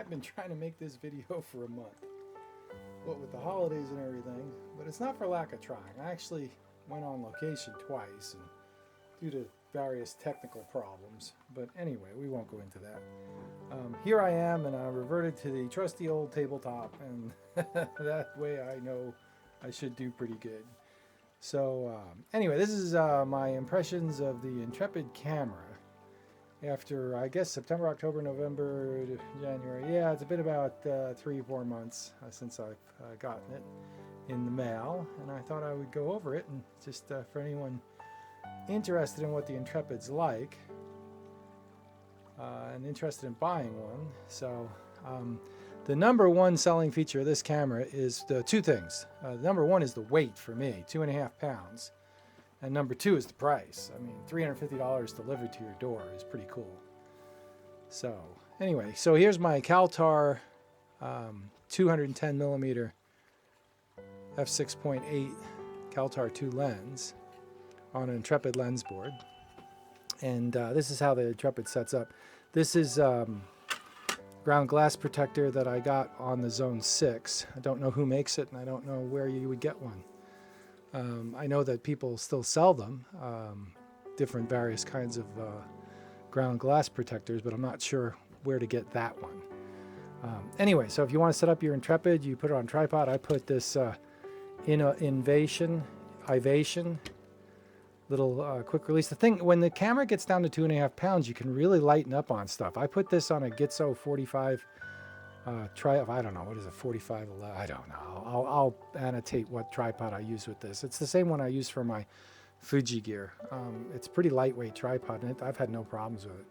I've been trying to make this video for a month, what with the holidays and everything, but it's not for lack of trying. I actually went on location twice and due to various technical problems, but anyway, we won't go into that. Here I am, and I reverted to the trusty old tabletop, and that way I know I should do pretty good. So anyway, this is my impressions of the Intrepid camera after, I guess, September, October, November, January. Yeah, it's been about 3-4 months since I've gotten it in the mail, and I thought I would go over it, and just for anyone interested in what the Intrepid's like and interested in buying one. So the number one selling feature of this camera is the two things. Number one is the weight for me, 2.5 pounds. And number two is the price. I mean, $350 delivered to your door is pretty cool. So anyway, so here's my Kaltar 210 millimeter f6.8 Kaltar 2 lens on an Intrepid lens board. And this is how the Intrepid sets up. This is ground glass protector that I got on the Zone 6. I don't know who makes it, and I don't know where you would get one. I know that people still sell them, different various kinds of ground glass protectors, but I'm not sure where to get that one. Anyway, so if you want to set up your Intrepid, you put it on a tripod. I put this Ivation little quick release. The thing, when the camera gets down to 2.5 pounds, you can really lighten up on stuff. I put this on a Gitzo 45 I don't know, what is it, 45, I don't know. I'll annotate what tripod I use with this. It's the same one I use for my Fuji gear. It's a pretty lightweight tripod, and I've had no problems with it.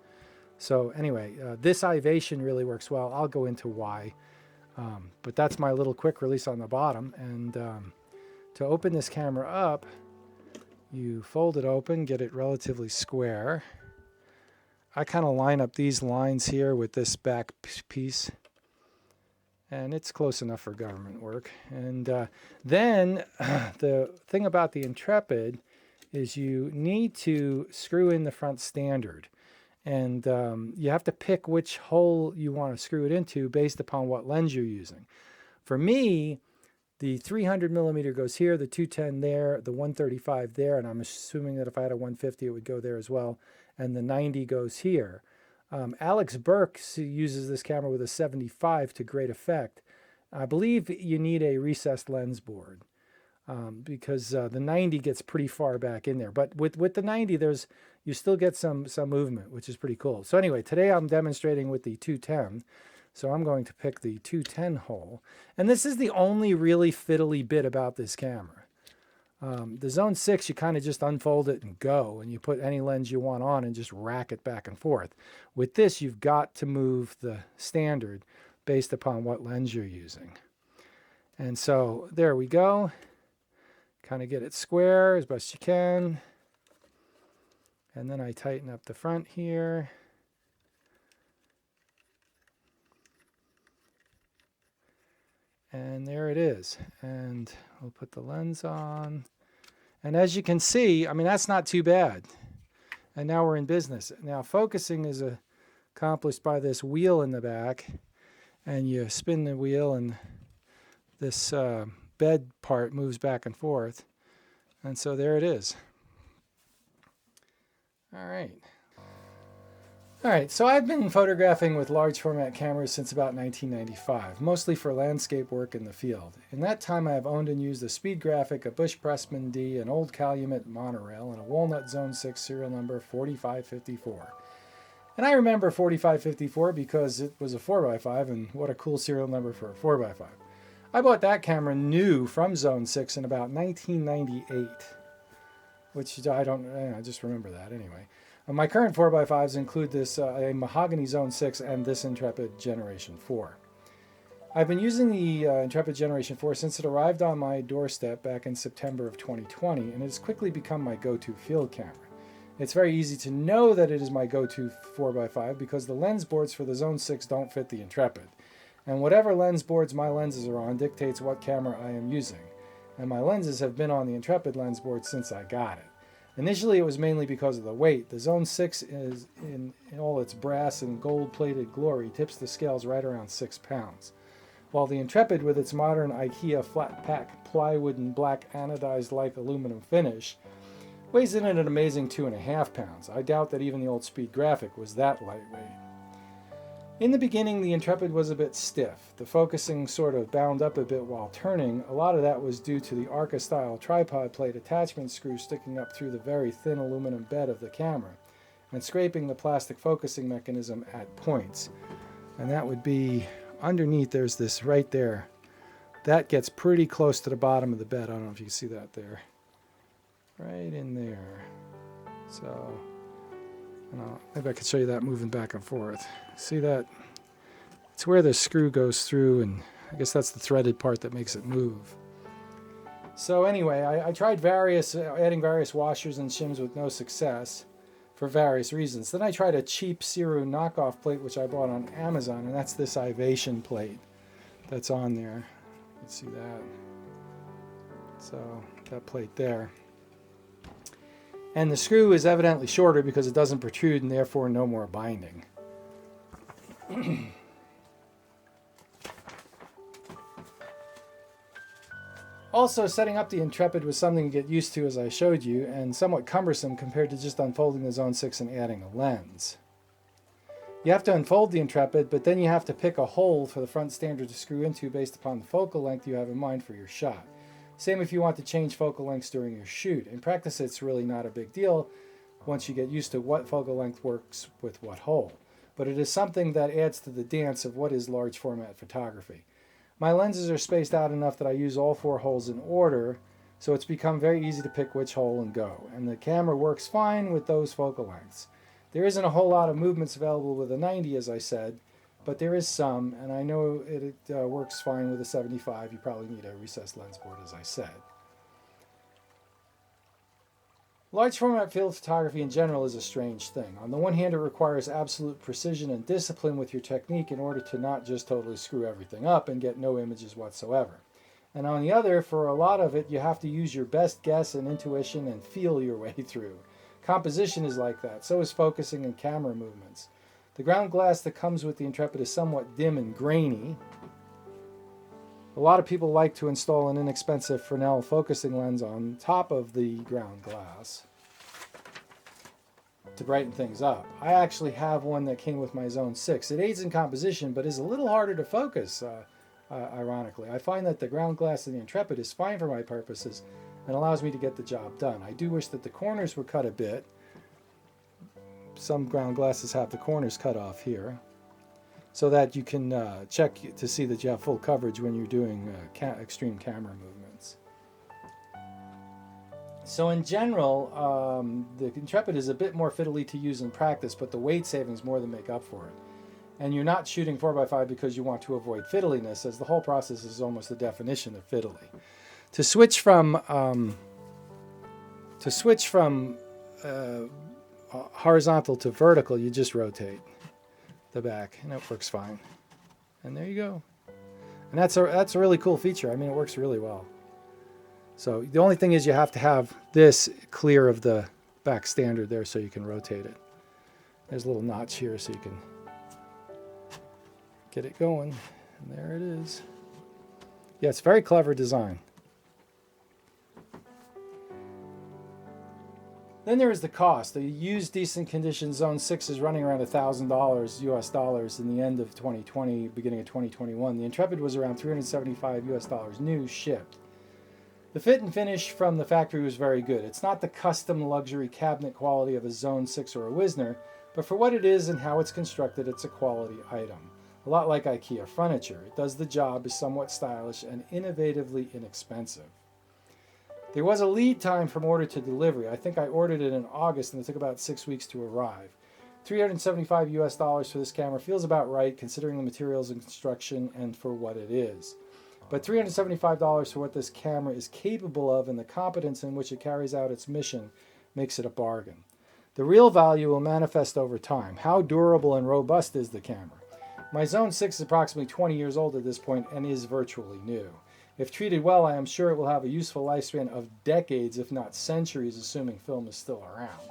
So anyway, this Ivation really works well. I'll go into why. But that's my little quick release on the bottom. And to open this camera up, you fold it open, get it relatively square. I kind of line up these lines here with this back piece, and it's close enough for government work. And then the thing about the Intrepid is you need to screw in the front standard. And you have to pick which hole you want to screw it into based upon what lens you're using. For me, the 300 millimeter goes here, the 210 there, the 135 there, and I'm assuming that if I had a 150, it would go there as well, and the 90 goes here. Alex Burke uses this camera with a 75 to great effect. I believe you need a recessed lens board because the 90 gets pretty far back in there. But with the 90, you still get some movement, which is pretty cool. So anyway, today I'm demonstrating with the 210. So I'm going to pick the 210 hole. And this is the only really fiddly bit about this camera. The Zone 6, you kind of just unfold it and go, and you put any lens you want on and just rack it back and forth. With this, you've got to move the standard based upon what lens you're using. And so there we go. Kind of get it square as best you can. And then I tighten up the front here. And there it is. And we'll put the lens on. And as you can see, I mean, that's not too bad. And now we're in business. Now focusing is accomplished by this wheel in the back. And you spin the wheel and this bed part moves back and forth. And so there it is. All right. All right, so I've been photographing with large format cameras since about 1995, mostly for landscape work in the field. In that time, I have owned and used a Speed Graphic, a Bush Pressman D, an old Calumet monorail, and a Walnut Zone 6 serial number 4554. And I remember 4554 because it was a 4x5, and what a cool serial number for a 4x5. I bought that camera new from Zone 6 in about 1998, which I just remember that anyway. My current 4x5s include this a Mahogany Zone 6 and this Intrepid Generation 4. I've been using the Intrepid Generation 4 since it arrived on my doorstep back in September of 2020, and it has quickly become my go-to field camera. It's very easy to know that it is my go-to 4x5 because the lens boards for the Zone 6 don't fit the Intrepid. And whatever lens boards my lenses are on dictates what camera I am using. And my lenses have been on the Intrepid lens board since I got it. Initially, it was mainly because of the weight. The Zone 6 is in all its brass and gold-plated glory tips the scales right around 6 pounds, while the Intrepid, with its modern IKEA flat-pack plywood and black anodized-like aluminum finish, weighs in at an amazing 2.5 pounds. I doubt that even the old Speed Graphic was that lightweight. In the beginning, the Intrepid was a bit stiff. The focusing sort of bound up a bit while turning. A lot of that was due to the Arca-style tripod plate attachment screw sticking up through the very thin aluminum bed of the camera and scraping the plastic focusing mechanism at points. And that would be underneath. There's this right there. That gets pretty close to the bottom of the bed. I don't know if you can see that there. Right in there. So, maybe I could show you that moving back and forth. See that? It's where the screw goes through, and I guess that's the threaded part that makes it move. So anyway, I tried adding various washers and shims with no success for various reasons. Then I tried a cheap Ciru knockoff plate, which I bought on Amazon, and that's this Ivation plate that's on there. Let's see that. So that plate there. And the screw is evidently shorter because it doesn't protrude and therefore no more binding. Also, setting up the Intrepid was something to get used to, as I showed you, and somewhat cumbersome compared to just unfolding the Zone 6 and adding a lens. You have to unfold the Intrepid, but then you have to pick a hole for the front stander to screw into based upon the focal length you have in mind for your shot. Same if you want to change focal lengths during your shoot. In practice, it's really not a big deal once you get used to what focal length works with what hole. But it is something that adds to the dance of what is large format photography. My lenses are spaced out enough that I use all 4 holes in order, so it's become very easy to pick which hole and go. And the camera works fine with those focal lengths. There isn't a whole lot of movements available with a 90, as I said, but there is some, and I know it works fine with a 75. You probably need a recessed lens board, as I said. Large format field photography in general is a strange thing. On the one hand, it requires absolute precision and discipline with your technique in order to not just totally screw everything up and get no images whatsoever. And on the other, for a lot of it, you have to use your best guess and intuition and feel your way through. Composition is like that, so is focusing and camera movements. The ground glass that comes with the Intrepid is somewhat dim and grainy. A lot of people like to install an inexpensive Fresnel focusing lens on top of the ground glass to brighten things up. I actually have one that came with my Zone 6. It aids in composition, but is a little harder to focus, ironically. I find that the ground glass in the Intrepid is fine for my purposes and allows me to get the job done. I do wish that the corners were cut a bit. Some ground glasses have the corners cut off here, so that you can check to see that you have full coverage when you're doing extreme camera movements. So in general, the Intrepid is a bit more fiddly to use in practice, but the weight savings more than make up for it. And you're not shooting 4x5 because you want to avoid fiddliness, as the whole process is almost the definition of fiddly. To switch from horizontal to vertical, you just rotate the back, and it works fine. And there you go. And that's a really cool feature. I mean, it works really well. So the only thing is you have to have this clear of the back standard there so you can rotate it. There's a little notch here so you can get it going. And there it is. Yeah, it's a very clever design. Then there is the cost. The used decent condition Zone 6 is running around $1,000 US dollars in the end of 2020, beginning of 2021. The Intrepid was around $375 US dollars new, shipped. The fit and finish from the factory was very good. It's not the custom luxury cabinet quality of a Zone 6 or a Wisner, but for what it is and how it's constructed, it's a quality item. A lot like IKEA furniture. It does the job, is somewhat stylish, and innovatively inexpensive. There was a lead time from order to delivery. I think I ordered it in August and it took about 6 weeks to arrive. $375 US dollars for this camera feels about right considering the materials and construction and for what it is. But $375 for what this camera is capable of and the competence in which it carries out its mission makes it a bargain. The real value will manifest over time. How durable and robust is the camera? My Zone 6 is approximately 20 years old at this point and is virtually new. If treated well, I am sure it will have a useful lifespan of decades, if not centuries, assuming film is still around.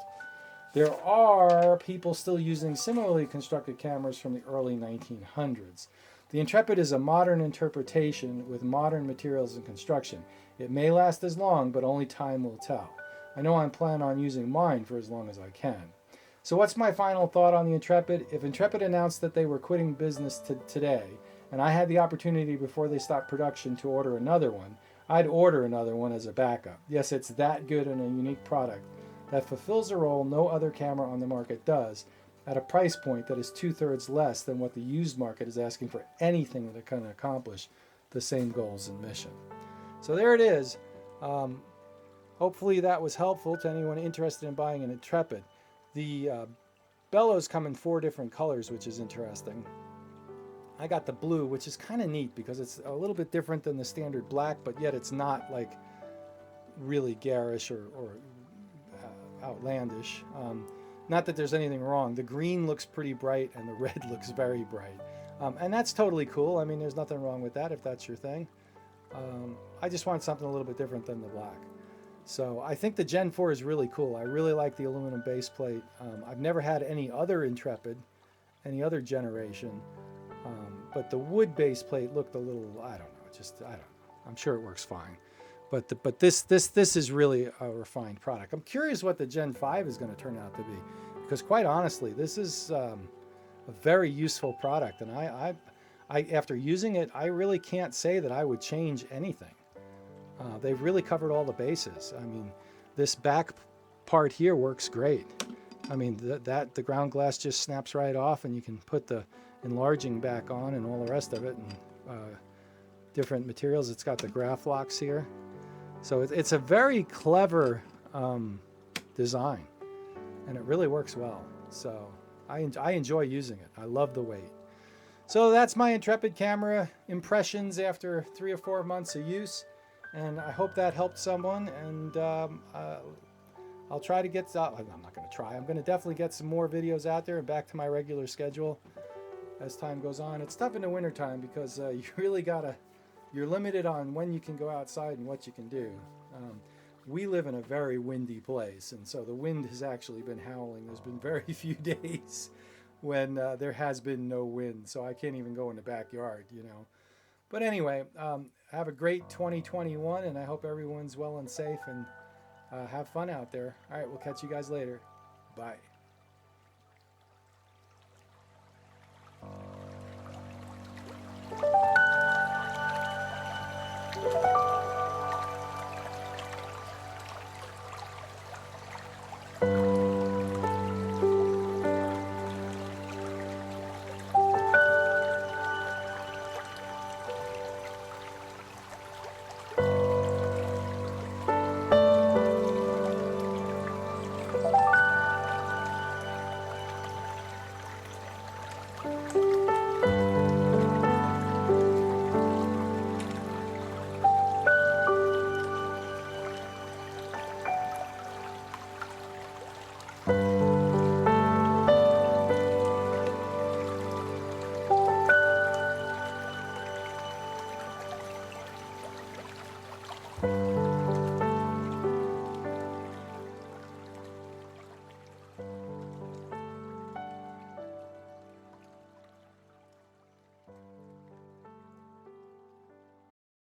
There are people still using similarly constructed cameras from the early 1900s. The Intrepid is a modern interpretation with modern materials and construction. It may last as long, but only time will tell. I know I'm planning on using mine for as long as I can. So what's my final thought on the Intrepid? If Intrepid announced that they were quitting business today, and I had the opportunity before they stopped production to order another one, I'd order another one as a backup. Yes, it's that good and a unique product that fulfills a role no other camera on the market does, at a price point that is 2/3 less than what the used market is asking for anything that can accomplish the same goals and mission. So there it is. Hopefully that was helpful to anyone interested in buying an Intrepid. The bellows come in 4 different colors, which is interesting. I got the blue, which is kind of neat because it's a little bit different than the standard black, but yet it's not like really garish or outlandish. Not that there's anything wrong. The green looks pretty bright and the red looks very bright. And that's totally cool. I mean, there's nothing wrong with that if that's your thing. I just want something a little bit different than the black. So I think the Gen 4 is really cool. I really like the aluminum base plate. I've never had any other Intrepid, any other generation. But the wood base plate looked a little, I don't know, I don't know. I'm sure it works fine. But this is really a refined product. I'm curious what the Gen 5 is going to turn out to be, because quite honestly, this is a very useful product, and I after using it, I really can't say that I would change anything. They've really covered all the bases. I mean, this back part here works great. I mean, the ground glass just snaps right off, and you can put the enlarging back on and all the rest of it, and different materials. It's got the graph locks here. So it's a very clever design, and it really works well. So I enjoy using it. I love the weight. So that's my Intrepid camera impressions after 3 or 4 months of use, and I hope that helped someone. And I'll try to get, I'm not going to try, I'm going to definitely get some more videos out there and back to my regular schedule as time goes on. It's tough in the wintertime because you really you're limited on when you can go outside and what you can do. We live in a very windy place, and so the wind has actually been howling. There's been very few days when there has been no wind, so I can't even go in the backyard, you know. But anyway, have a great 2021, and I hope everyone's well and safe, and have fun out there. All right, we'll catch you guys later. Bye.